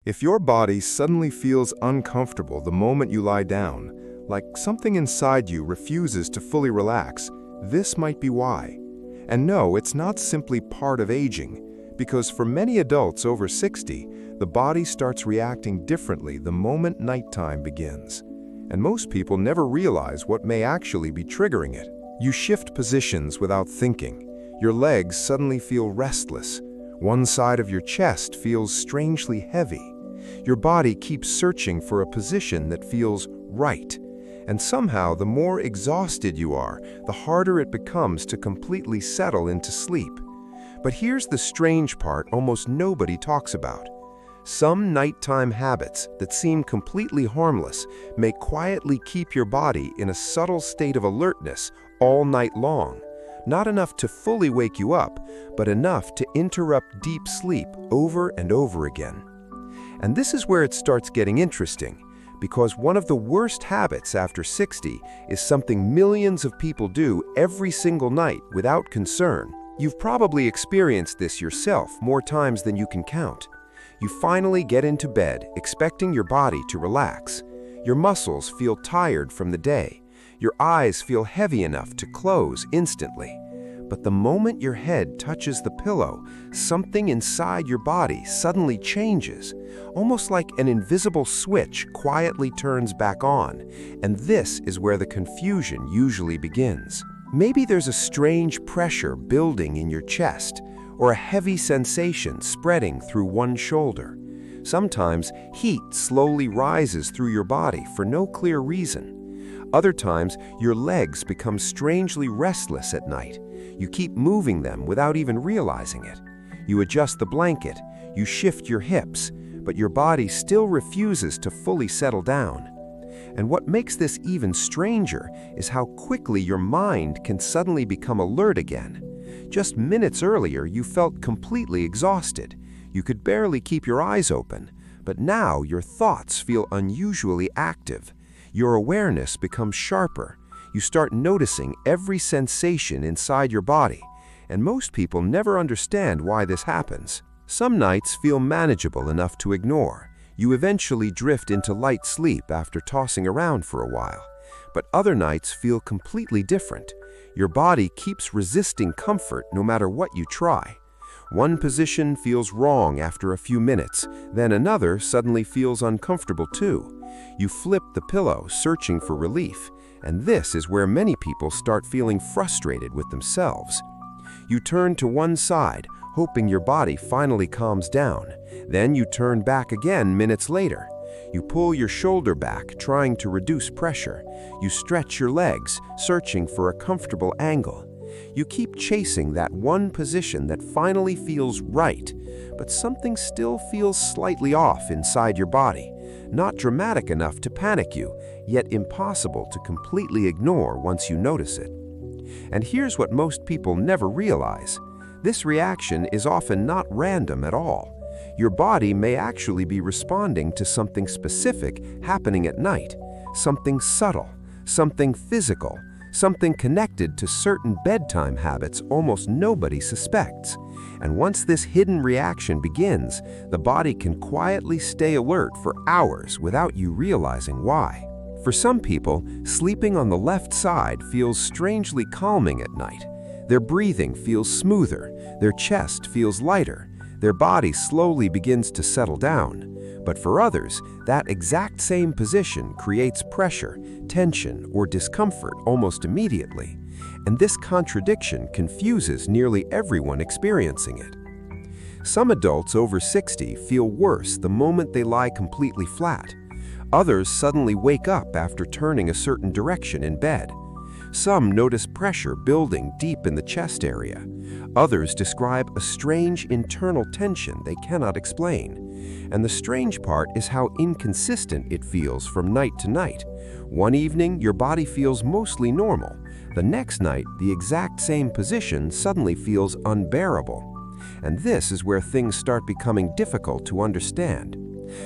If your body suddenly feels uncomfortable the moment you lie down, like something inside you refuses to fully relax, this might be why. And no, it's not simply part of aging, because for many adults over 60, the body starts reacting differently the moment nighttime begins. And most people never realize what may actually be triggering it. You shift positions without thinking. Your legs suddenly feel restless. One side of your chest feels strangely heavy. Your body keeps searching for a position that feels right. And somehow, the more exhausted you are, the harder it becomes to completely settle into sleep. But here's the strange part almost nobody talks about. Some nighttime habits that seem completely harmless may quietly keep your body in a subtle state of alertness all night long. Not enough to fully wake you up, but enough to interrupt deep sleep over and over again. And this is where it starts getting interesting, because one of the worst habits after 60 is something millions of people do every single night without concern. You've probably experienced this yourself more times than you can count. You finally get into bed expecting your body to relax. Your muscles feel tired from the day. Your eyes feel heavy enough to close instantly. But the moment your head touches the pillow, something inside your body suddenly changes, almost like an invisible switch quietly turns back on. And this is where the confusion usually begins. Maybe there's a strange pressure building in your chest, or a heavy sensation spreading through one shoulder. Sometimes heat slowly rises through your body for no clear reason. Other times, your legs become strangely restless at night. You keep moving them without even realizing it. You adjust the blanket, you shift your hips, but your body still refuses to fully settle down. And what makes this even stranger is how quickly your mind can suddenly become alert again. Just minutes earlier, you felt completely exhausted. You could barely keep your eyes open, but now your thoughts feel unusually active. Your awareness becomes sharper. You start noticing every sensation inside your body, and most people never understand why this happens. Some nights feel manageable enough to ignore. You eventually drift into light sleep after tossing around for a while. But other nights feel completely different. Your body keeps resisting comfort no matter what you try. One position feels wrong after a few minutes, then another suddenly feels uncomfortable too. You flip the pillow, searching for relief, and this is where many people start feeling frustrated with themselves. You turn to one side, hoping your body finally calms down. Then you turn back again minutes later. You pull your shoulder back, trying to reduce pressure. You stretch your legs, searching for a comfortable angle. You keep chasing that one position that finally feels right, but something still feels slightly off inside your body. Not dramatic enough to panic you, yet impossible to completely ignore once you notice it. And here's what most people never realize. This reaction is often not random at all. Your body may actually be responding to something specific happening at night, something subtle, something physical, something connected to certain bedtime habits almost nobody suspects. And once this hidden reaction begins, the body can quietly stay alert for hours without you realizing why. For some people, sleeping on the left side feels strangely calming at night. Their breathing feels smoother, their chest feels lighter, their body slowly begins to settle down. But for others, that exact same position creates pressure, tension, or discomfort almost immediately. And this contradiction confuses nearly everyone experiencing it. Some adults over 60 feel worse the moment they lie completely flat. Others suddenly wake up after turning a certain direction in bed. Some notice pressure building deep in the chest area. Others describe a strange internal tension they cannot explain. And the strange part is how inconsistent it feels from night to night. One evening, your body feels mostly normal. The next night, the exact same position suddenly feels unbearable. And this is where things start becoming difficult to understand.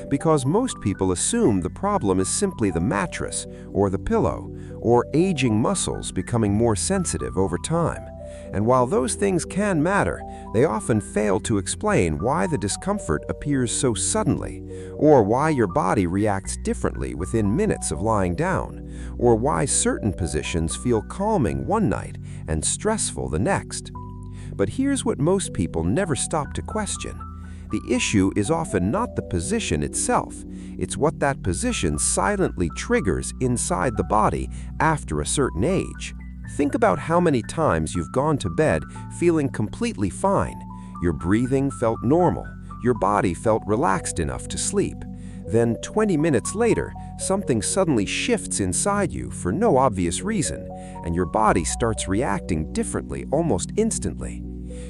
Because most people assume the problem is simply the mattress or the pillow or aging muscles becoming more sensitive over time. And while those things can matter, they often fail to explain why the discomfort appears so suddenly, or why your body reacts differently within minutes of lying down, or why certain positions feel calming one night and stressful the next. But here's what most people never stop to question. The issue is often not the position itself, it's what that position silently triggers inside the body after a certain age. Think about how many times you've gone to bed feeling completely fine. Your breathing felt normal, your body felt relaxed enough to sleep. Then 20 minutes later, something suddenly shifts inside you for no obvious reason, and your body starts reacting differently almost instantly.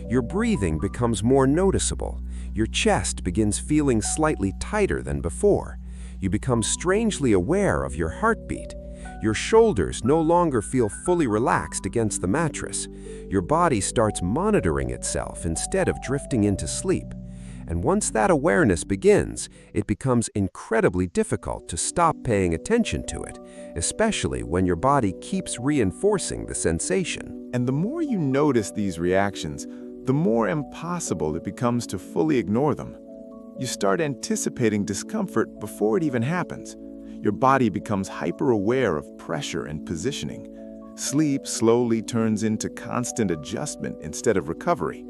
Your breathing becomes more noticeable. Your chest begins feeling slightly tighter than before. You become strangely aware of your heartbeat. Your shoulders no longer feel fully relaxed against the mattress. Your body starts monitoring itself instead of drifting into sleep. And once that awareness begins, it becomes incredibly difficult to stop paying attention to it, especially when your body keeps reinforcing the sensation. And the more you notice these reactions, the more impossible it becomes to fully ignore them. You start anticipating discomfort before it even happens. Your body becomes hyper-aware of pressure and positioning. Sleep slowly turns into constant adjustment instead of recovery.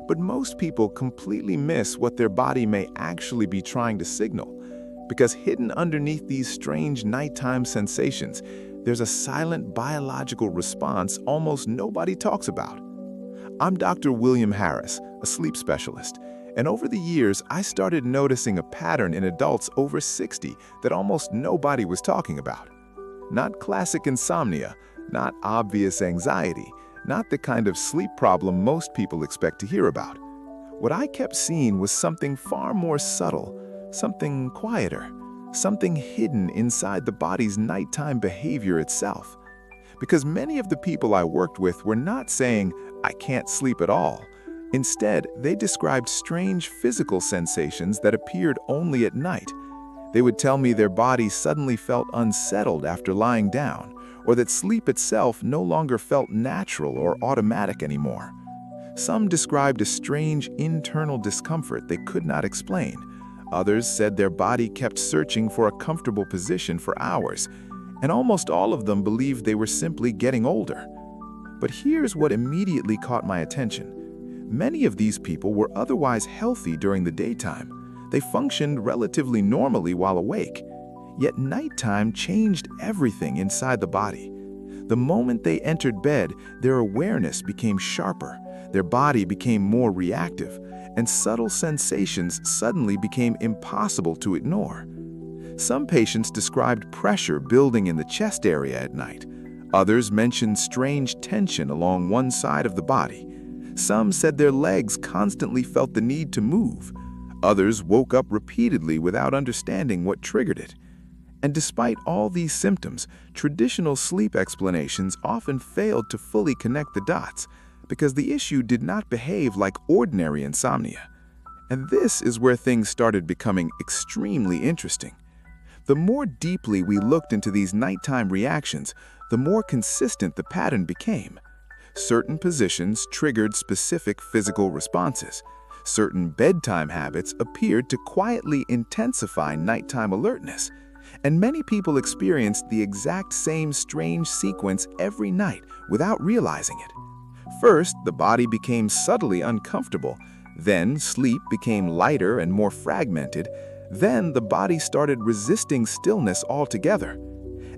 But most people completely miss what their body may actually be trying to signal, because hidden underneath these strange nighttime sensations, there's a silent biological response almost nobody talks about. I'm Dr. William Harris, a sleep specialist, and over the years, I started noticing a pattern in adults over 60 that almost nobody was talking about. Not classic insomnia, not obvious anxiety, not the kind of sleep problem most people expect to hear about. What I kept seeing was something far more subtle, something quieter, something hidden inside the body's nighttime behavior itself. Because many of the people I worked with were not saying, "I can't sleep at all." Instead, they described strange physical sensations that appeared only at night. They would tell me their body suddenly felt unsettled after lying down, or that sleep itself no longer felt natural or automatic anymore. Some described a strange internal discomfort they could not explain. Others said their body kept searching for a comfortable position for hours, and almost all of them believed they were simply getting older. But here's what immediately caught my attention. Many of these people were otherwise healthy during the daytime. They functioned relatively normally while awake. Yet nighttime changed everything inside the body. The moment they entered bed, their awareness became sharper, their body became more reactive, and subtle sensations suddenly became impossible to ignore. Some patients described pressure building in the chest area at night. Others mentioned strange tension along one side of the body. Some said their legs constantly felt the need to move. Others woke up repeatedly without understanding what triggered it. And despite all these symptoms, traditional sleep explanations often failed to fully connect the dots because the issue did not behave like ordinary insomnia. And this is where things started becoming extremely interesting. The more deeply we looked into these nighttime reactions, the more consistent the pattern became. Certain positions triggered specific physical responses. Certain bedtime habits appeared to quietly intensify nighttime alertness. And many people experienced the exact same strange sequence every night without realizing it. First, the body became subtly uncomfortable. Then, sleep became lighter and more fragmented. Then, the body started resisting stillness altogether.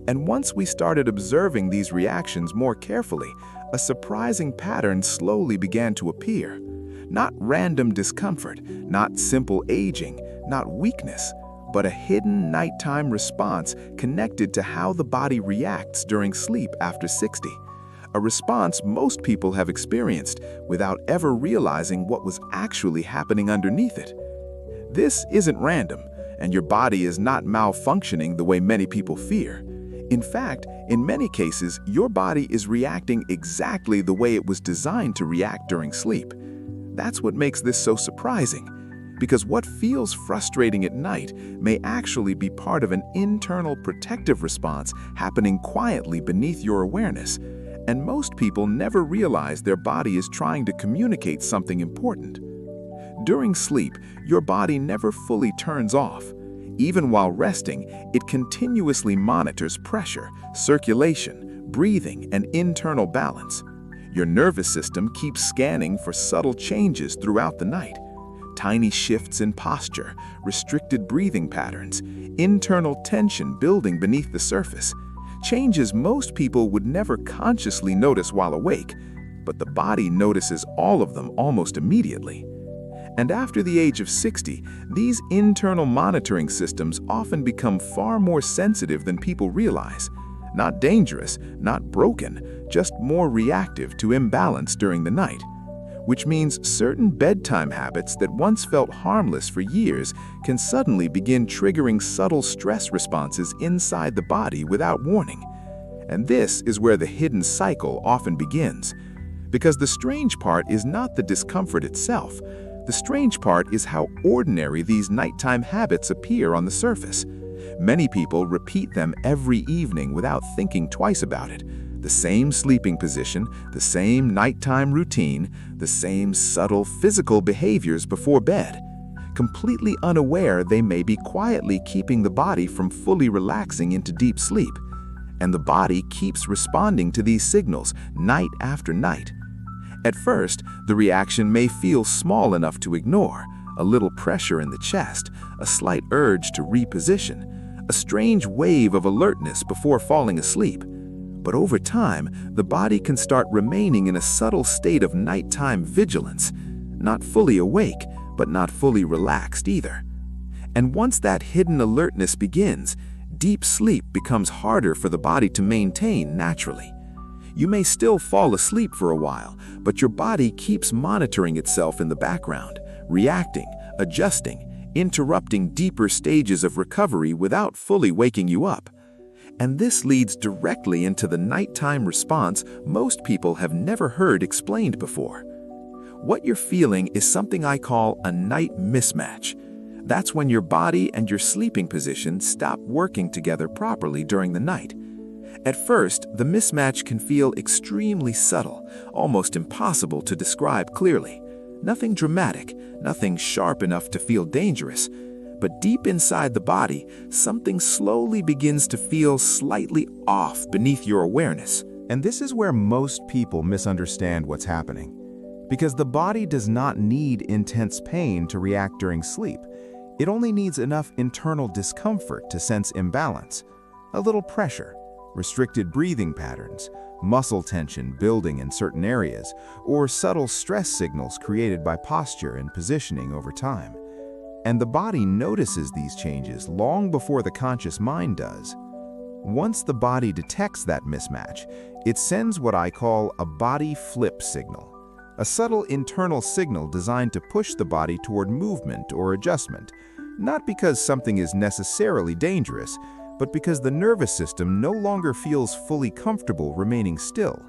And once we started observing these reactions more carefully, a surprising pattern slowly began to appear. Not random discomfort, not simple aging, not weakness, but a hidden nighttime response connected to how the body reacts during sleep after 60. A response most people have experienced without ever realizing what was actually happening underneath it. This isn't random, and your body is not malfunctioning the way many people fear. In fact, in many cases, your body is reacting exactly the way it was designed to react during sleep. That's what makes this so surprising, because what feels frustrating at night may actually be part of an internal protective response happening quietly beneath your awareness. And most people never realize their body is trying to communicate something important. During sleep, your body never fully turns off. Even while resting, it continuously monitors pressure, circulation, breathing, and internal balance. Your nervous system keeps scanning for subtle changes throughout the night. Tiny shifts in posture, restricted breathing patterns, internal tension building beneath the surface. Changes most people would never consciously notice while awake, but the body notices all of them almost immediately. And after the age of 60, these internal monitoring systems often become far more sensitive than people realize. Not dangerous, not broken, just more reactive to imbalance during the night. Which means certain bedtime habits that once felt harmless for years can suddenly begin triggering subtle stress responses inside the body without warning. And this is where the hidden cycle often begins. Because the strange part is not the discomfort itself. The strange part is how ordinary these nighttime habits appear on the surface. Many people repeat them every evening without thinking twice about it. The same sleeping position, the same nighttime routine, the same subtle physical behaviors before bed. Completely unaware, they may be quietly keeping the body from fully relaxing into deep sleep. And the body keeps responding to these signals night after night. At first, the reaction may feel small enough to ignore, a little pressure in the chest, a slight urge to reposition, a strange wave of alertness before falling asleep. But over time, the body can start remaining in a subtle state of nighttime vigilance, not fully awake, but not fully relaxed either. And once that hidden alertness begins, deep sleep becomes harder for the body to maintain naturally. You may still fall asleep for a while, but your body keeps monitoring itself in the background, reacting, adjusting, interrupting deeper stages of recovery without fully waking you up. And this leads directly into the nighttime response most people have never heard explained before. What you're feeling is something I call a night mismatch. That's when your body and your sleeping position stop working together properly during the night. At first, the mismatch can feel extremely subtle, almost impossible to describe clearly. Nothing dramatic, nothing sharp enough to feel dangerous. But deep inside the body, something slowly begins to feel slightly off beneath your awareness. And this is where most people misunderstand what's happening. Because the body does not need intense pain to react during sleep. It only needs enough internal discomfort to sense imbalance. A little pressure, restricted breathing patterns, muscle tension building in certain areas, or subtle stress signals created by posture and positioning over time. And the body notices these changes long before the conscious mind does. Once the body detects that mismatch, it sends what I call a body flip signal, a subtle internal signal designed to push the body toward movement or adjustment, not because something is necessarily dangerous, but because the nervous system no longer feels fully comfortable remaining still.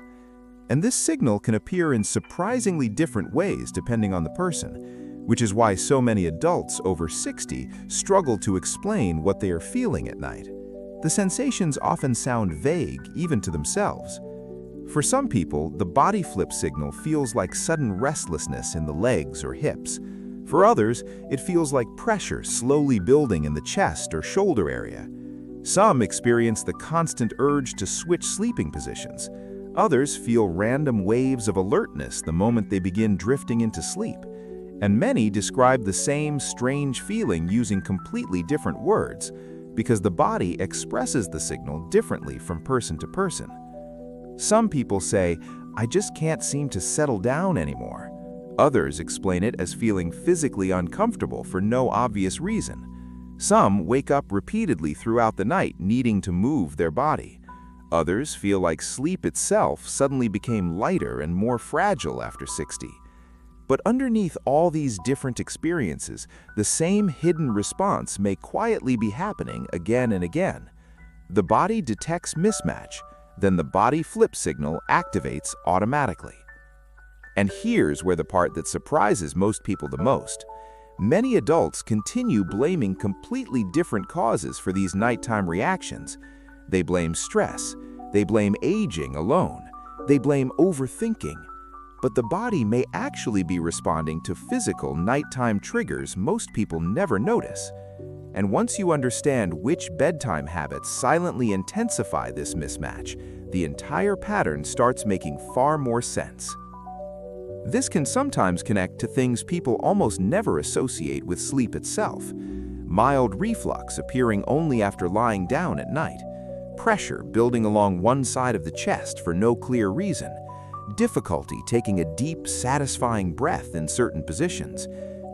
And this signal can appear in surprisingly different ways depending on the person, which is why so many adults over 60 struggle to explain what they are feeling at night. The sensations often sound vague, even to themselves. For some people, the body flip signal feels like sudden restlessness in the legs or hips. For others, it feels like pressure slowly building in the chest or shoulder area. Some experience the constant urge to switch sleeping positions. Others feel random waves of alertness the moment they begin drifting into sleep. And many describe the same strange feeling using completely different words, because the body expresses the signal differently from person to person. Some people say, "I just can't seem to settle down anymore." Others explain it as feeling physically uncomfortable for no obvious reason. Some wake up repeatedly throughout the night needing to move their body. Others feel like sleep itself suddenly became lighter and more fragile after 60. But underneath all these different experiences, the same hidden response may quietly be happening again and again. The body detects mismatch, then the body flip signal activates automatically. And here's where the part that surprises most people the most. Many adults continue blaming completely different causes for these nighttime reactions. They blame stress, they blame aging alone, They blame overthinking, but the body may actually be responding to physical nighttime triggers most people never notice. And once you understand which bedtime habits silently intensify this mismatch, the entire pattern starts making far more sense. This can sometimes connect to things people almost never associate with sleep itself. Mild reflux appearing only after lying down at night, pressure building along one side of the chest for no clear reason, difficulty taking a deep, satisfying breath in certain positions,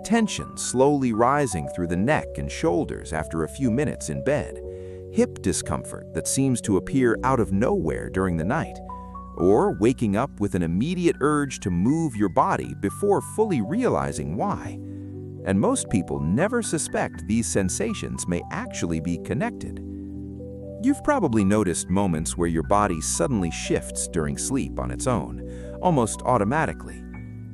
tension slowly rising through the neck and shoulders after a few minutes in bed, hip discomfort that seems to appear out of nowhere during the night, or waking up with an immediate urge to move your body before fully realizing why. And most people never suspect these sensations may actually be connected. You've probably noticed moments where your body suddenly shifts during sleep on its own, almost automatically.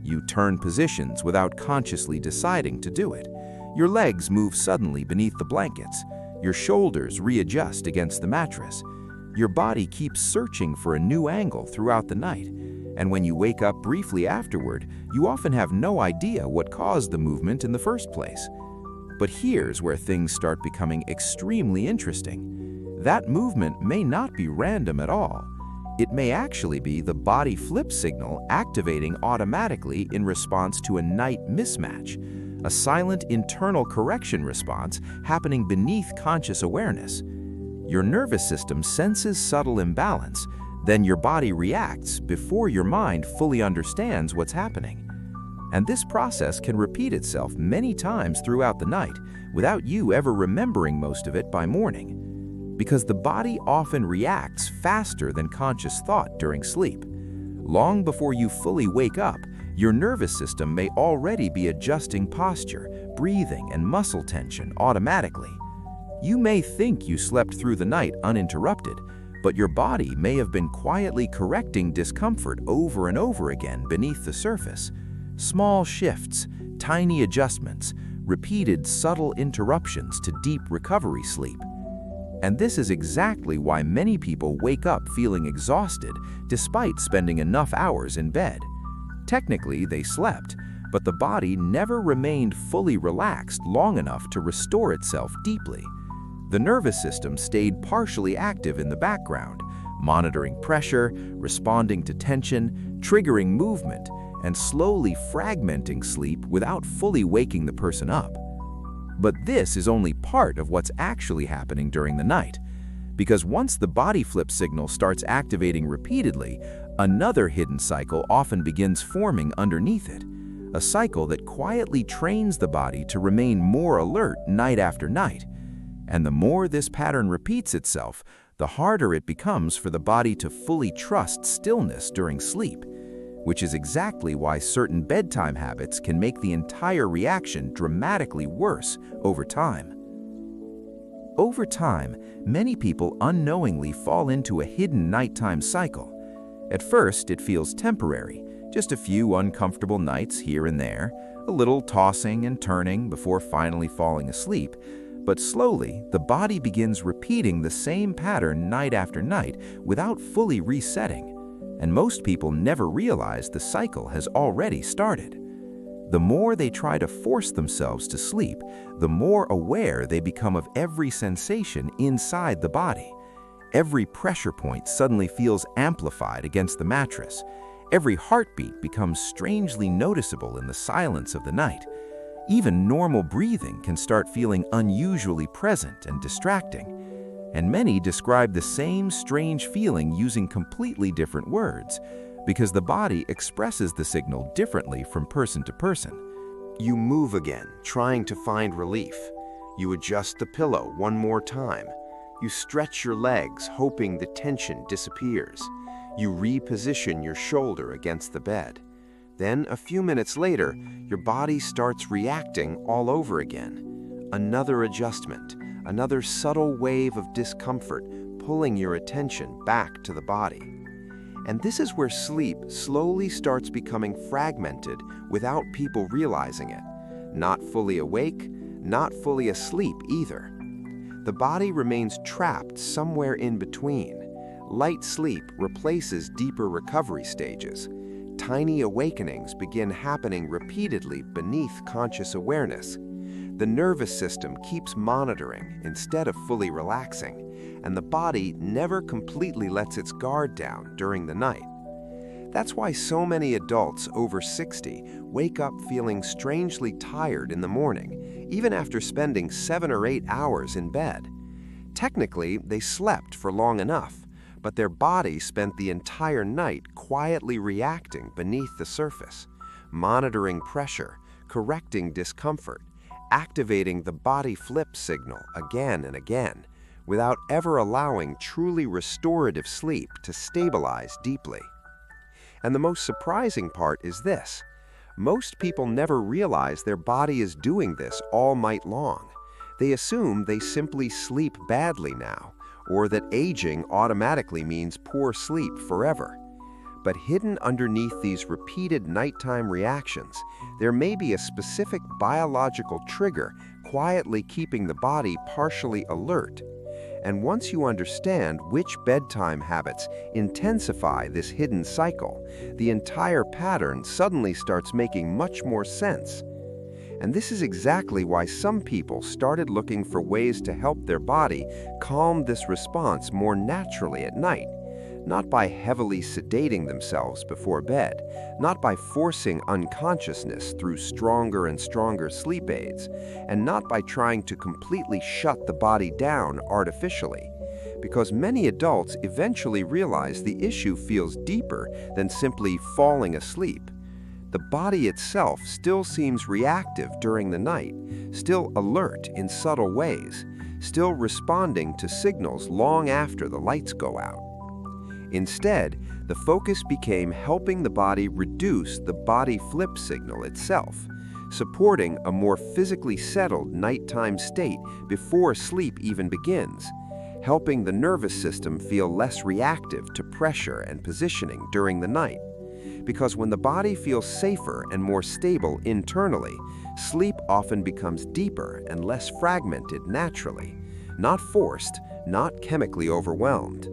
You turn positions without consciously deciding to do it. Your legs move suddenly beneath the blankets. Your shoulders readjust against the mattress. Your body keeps searching for a new angle throughout the night, and when you wake up briefly afterward, you often have no idea what caused the movement in the first place. But here's where things start becoming extremely interesting. That movement may not be random at all. It may actually be the body flip signal activating automatically in response to a night mismatch, a silent internal correction response happening beneath conscious awareness. Your nervous system senses subtle imbalance, then your body reacts before your mind fully understands what's happening. And this process can repeat itself many times throughout the night without you ever remembering most of it by morning. Because the body often reacts faster than conscious thought during sleep. Long before you fully wake up, your nervous system may already be adjusting posture, breathing, and muscle tension automatically. You may think you slept through the night uninterrupted, but your body may have been quietly correcting discomfort over and over again beneath the surface. Small shifts, tiny adjustments, repeated subtle interruptions to deep recovery sleep. And this is exactly why many people wake up feeling exhausted despite spending enough hours in bed. Technically, they slept, but the body never remained fully relaxed long enough to restore itself deeply. The nervous system stayed partially active in the background, monitoring pressure, responding to tension, triggering movement, and slowly fragmenting sleep without fully waking the person up. But this is only part of what's actually happening during the night, because once the body flip signal starts activating repeatedly, another hidden cycle often begins forming underneath it, a cycle that quietly trains the body to remain more alert night after night. And the more this pattern repeats itself, the harder it becomes for the body to fully trust stillness during sleep, which is exactly why certain bedtime habits can make the entire reaction dramatically worse over time. Over time, many people unknowingly fall into a hidden nighttime cycle. At first, it feels temporary, just a few uncomfortable nights here and there, a little tossing and turning before finally falling asleep. But slowly, the body begins repeating the same pattern night after night without fully resetting, and most people never realize the cycle has already started. The more they try to force themselves to sleep, the more aware they become of every sensation inside the body. Every pressure point suddenly feels amplified against the mattress. Every heartbeat becomes strangely noticeable in the silence of the night. Even normal breathing can start feeling unusually present and distracting. And many describe the same strange feeling using completely different words, because the body expresses the signal differently from person to person. You move again, trying to find relief. You adjust the pillow one more time. You stretch your legs, hoping the tension disappears. You reposition your shoulder against the bed. Then, a few minutes later, your body starts reacting all over again. Another adjustment, another subtle wave of discomfort, pulling your attention back to the body. And this is where sleep slowly starts becoming fragmented without people realizing it. Not fully awake, not fully asleep either. The body remains trapped somewhere in between, light sleep replaces deeper recovery stages. Tiny awakenings begin happening repeatedly beneath conscious awareness. The nervous system keeps monitoring instead of fully relaxing, and the body never completely lets its guard down during the night. That's why so many adults over 60 wake up feeling strangely tired in the morning, even after spending 7 or 8 hours in bed. Technically, they slept for long enough, but their body spent the entire night quietly reacting beneath the surface, monitoring pressure, correcting discomfort, activating the body flip signal again and again, without ever allowing truly restorative sleep to stabilize deeply. And the most surprising part is this: most people never realize their body is doing this all night long. They assume they simply sleep badly now, or that aging automatically means poor sleep forever. But hidden underneath these repeated nighttime reactions, there may be a specific biological trigger quietly keeping the body partially alert. And once you understand which bedtime habits intensify this hidden cycle, the entire pattern suddenly starts making much more sense. And this is exactly why some people started looking for ways to help their body calm this response more naturally at night. Not by heavily sedating themselves before bed, not by forcing unconsciousness through stronger and stronger sleep aids, and not by trying to completely shut the body down artificially. Because many adults eventually realize the issue feels deeper than simply falling asleep. The body itself still seems reactive during the night, still alert in subtle ways, still responding to signals long after the lights go out. Instead, the focus became helping the body reduce the body flip signal itself, supporting a more physically settled nighttime state before sleep even begins, helping the nervous system feel less reactive to pressure and positioning during the night. Because when the body feels safer and more stable internally, sleep often becomes deeper and less fragmented naturally, not forced, not chemically overwhelmed.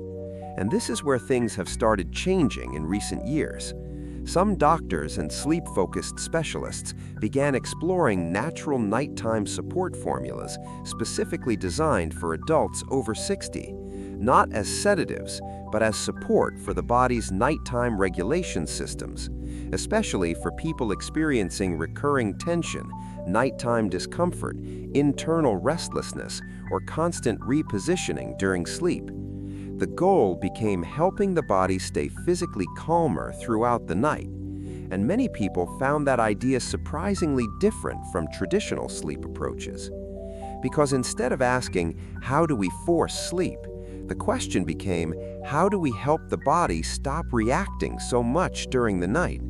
And this is where things have started changing in recent years. Some doctors and sleep-focused specialists began exploring natural nighttime support formulas specifically designed for adults over 60, not as sedatives, but as support for the body's nighttime regulation systems, especially for people experiencing recurring tension, nighttime discomfort, internal restlessness, or constant repositioning during sleep. The goal became helping the body stay physically calmer throughout the night, and many people found that idea surprisingly different from traditional sleep approaches. Because instead of asking, how do we force sleep, the question became, how do we help the body stop reacting so much during the night?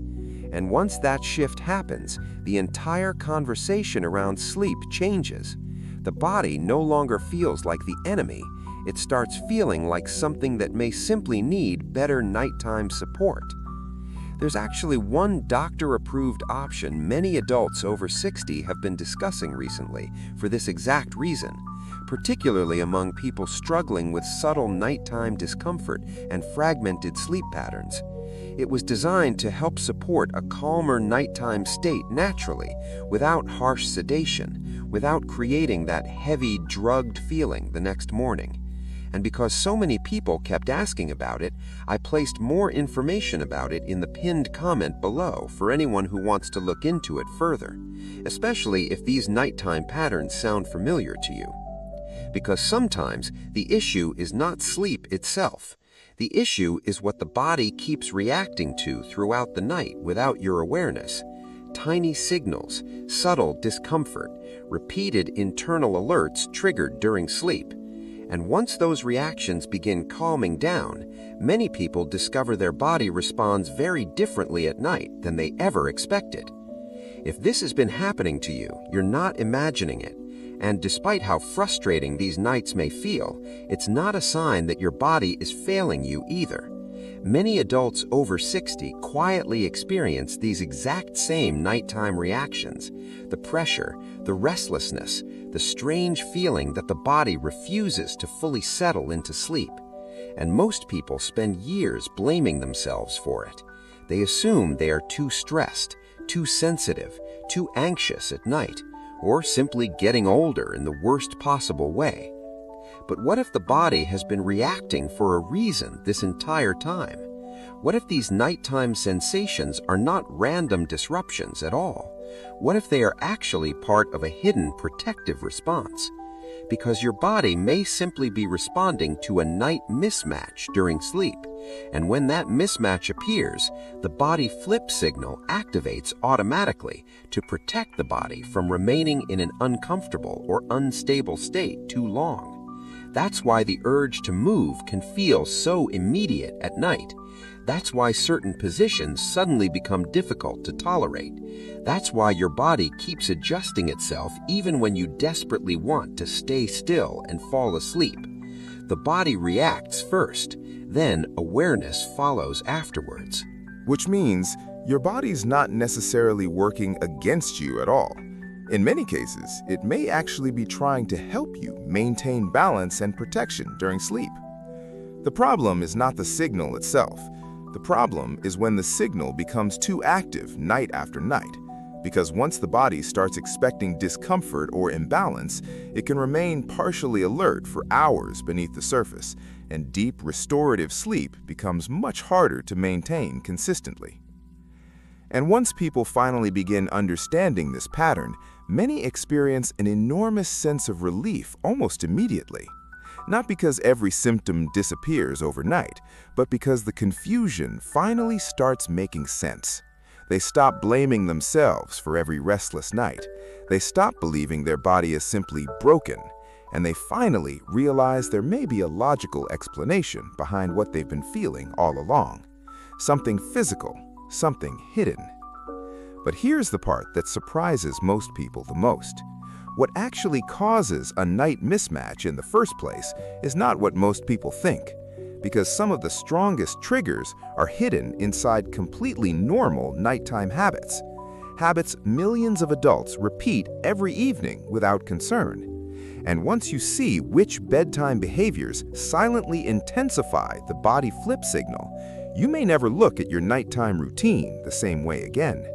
And once that shift happens, the entire conversation around sleep changes. The body no longer feels like the enemy. It starts feeling like something that may simply need better nighttime support. There's actually one doctor-approved option many adults over 60 have been discussing recently for this exact reason, particularly among people struggling with subtle nighttime discomfort and fragmented sleep patterns. It was designed to help support a calmer nighttime state naturally, without harsh sedation, without creating that heavy, drugged feeling the next morning. And because so many people kept asking about it, I placed more information about it in the pinned comment below for anyone who wants to look into it further, especially if these nighttime patterns sound familiar to you. Because sometimes the issue is not sleep itself. The issue is what the body keeps reacting to throughout the night without your awareness. Tiny signals, subtle discomfort, repeated internal alerts triggered during sleep. And once those reactions begin calming down, many people discover their body responds very differently at night than they ever expected. If this has been happening to you, you're not imagining it. And despite how frustrating these nights may feel, it's not a sign that your body is failing you either. Many adults over 60 quietly experience these exact same nighttime reactions: the pressure, the restlessness, the strange feeling that the body refuses to fully settle into sleep. and most people spend years blaming themselves for it. They assume they are too stressed, too sensitive, too anxious at night, or simply getting older in the worst possible way. But what if the body has been reacting for a reason this entire time? What if these nighttime sensations are not random disruptions at all? What if they are actually part of a hidden protective response? Because your body may simply be responding to a night mismatch during sleep, and when that mismatch appears, the body flip signal activates automatically to protect the body from remaining in an uncomfortable or unstable state too long. That's why the urge to move can feel so immediate at night. That's why certain positions suddenly become difficult to tolerate. That's why your body keeps adjusting itself even when you desperately want to stay still and fall asleep. The body reacts first, then awareness follows afterwards. Which means your body's not necessarily working against you at all. In many cases, it may actually be trying to help you maintain balance and protection during sleep. The problem is not the signal itself. The problem is when the signal becomes too active night after night, because once the body starts expecting discomfort or imbalance, it can remain partially alert for hours beneath the surface, and deep restorative sleep becomes much harder to maintain consistently. And once people finally begin understanding this pattern, many experience an enormous sense of relief almost immediately. Not because every symptom disappears overnight, but because the confusion finally starts making sense. They stop blaming themselves for every restless night. They stop believing their body is simply broken, and they finally realize there may be a logical explanation behind what they've been feeling all along. Something physical, something hidden. But here's the part that surprises most people the most. What actually causes a night mismatch in the first place is not what most people think, because some of the strongest triggers are hidden inside completely normal nighttime habits. Habits millions of adults repeat every evening without concern. And once you see which bedtime behaviors silently intensify the body flip signal, you may never look at your nighttime routine the same way again.